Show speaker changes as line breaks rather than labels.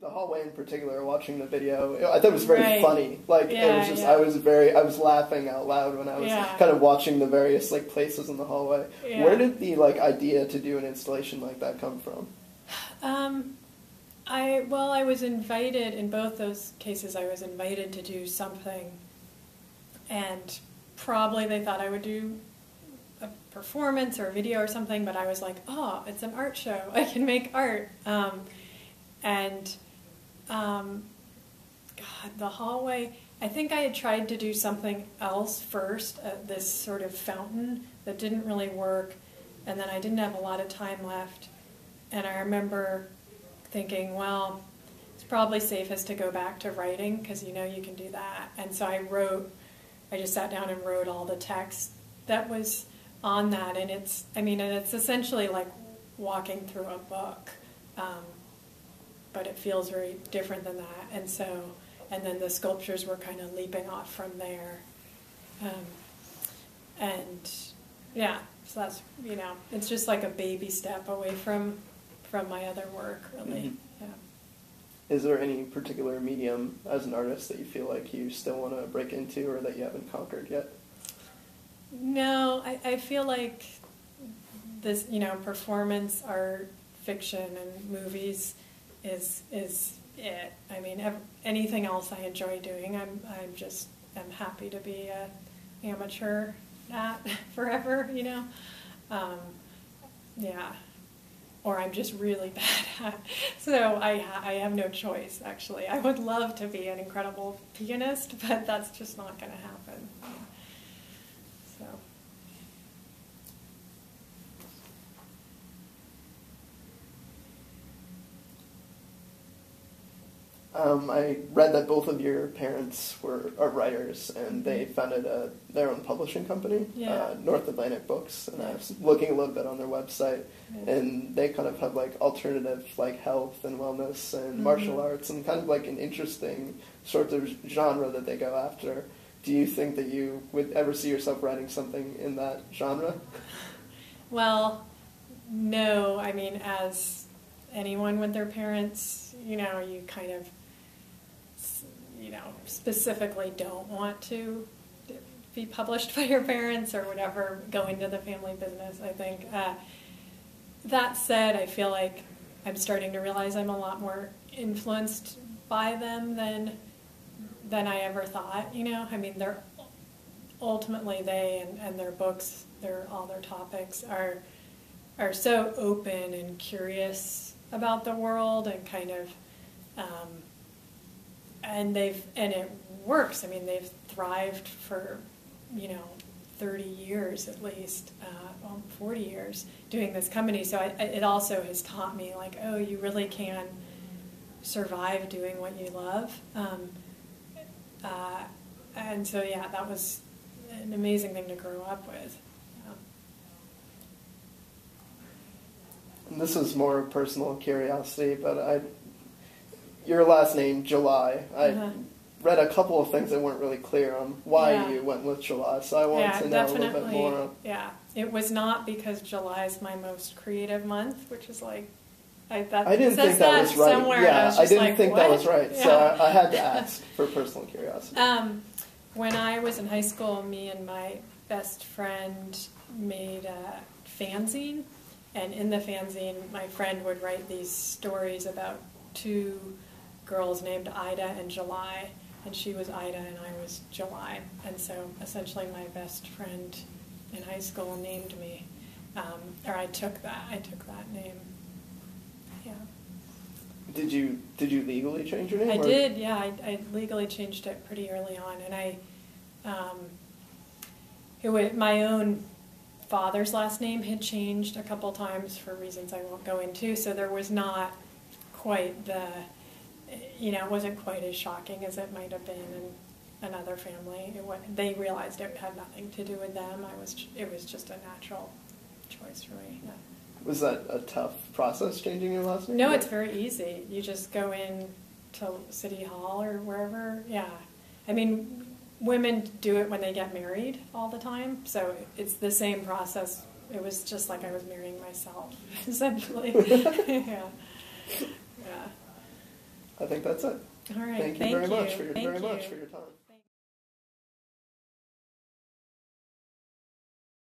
the hallway in particular, watching the video, I thought it was very
Right.
funny. Like,
Yeah,
it was just,
yeah.
I was laughing out loud when I was
Yeah.
kind of watching the various, like, places in the hallway.
Yeah.
Where did the, like, idea to do an installation like that come from?
I was invited, in both those cases, I was invited to do something, and probably they thought I would do a performance or a video or something, but I was like, oh, it's an art show, I can make art. God, the hallway, I think I had tried to do something else first, this sort of fountain that didn't really work, and then I didn't have a lot of time left, and I remember thinking, well, it's probably safest to go back to writing, because you can do that. And so I just sat down and wrote all the text that was on that, and it's essentially like walking through a book, but it feels very different than that. And then the sculptures were kind of leaping off from there. So that's, it's just like a baby step away from my other work, really.
Mm-hmm.
Yeah.
Is there any particular medium as an artist that you feel like you still want to break into or that you haven't conquered yet?
No, I feel like this, performance art, fiction, and movies is it. I mean, anything else I enjoy doing, I'm happy to be an amateur at forever, yeah. Or I'm just really bad at. So I have no choice, actually. I would love to be an incredible pianist, but that's just not going to happen. So.
I read that both of your parents are writers, and they founded their own publishing company, North Atlantic Books, and I was looking a little bit on their website, and they kind of have like alternative like health and wellness and martial arts, and kind of like an interesting sort of genre that they go after. Do you think that you would ever see yourself writing something in that genre?
Well, no. I mean, as anyone with their parents, you kind of, specifically don't want to be published by your parents or whatever, go into the family business, I think. That said, I feel like I'm starting to realize I'm a lot more influenced by them than I ever thought, I mean, they're ultimately and their books, all their topics are so open and curious about the world, and kind of and it works. I mean, they've thrived for 30 years at least, 40 years doing this company. So it also has taught me, like, oh, you really can survive doing what you love. And so that was an amazing thing to grow up with.
And this is more personal curiosity, but your last name, July, I read a couple of things that weren't really clear on why you went with July, so I wanted to know a little bit more.
Yeah, it was not because July is my most creative month, which is like,
I didn't think that was right.
Somewhere,
yeah, I didn't think that was right,
yeah.
so I had to ask for personal curiosity.
When I was in high school, me and my best friend made a fanzine, and in the fanzine, my friend would write these stories about two girls named Ida and July, and she was Ida and I was July, and so essentially my best friend in high school named me, or I took that name. Yeah.
Did you legally change your name?
I did, yeah. I legally changed it pretty early on, and my own father's last name had changed a couple times for reasons I won't go into, so there was not quite it wasn't quite as shocking as it might have been in another family. They realized it had nothing to do with them. It was just a natural choice for me. Yeah.
Was that a tough process, changing your last name?
No, it's very easy. You just go in to City Hall or wherever. Yeah. I mean, women do it when they get married all the time, so it's the same process. It was just like I was marrying myself, essentially. Yeah.
I think that's it.
All right.
Thank you very much for your time.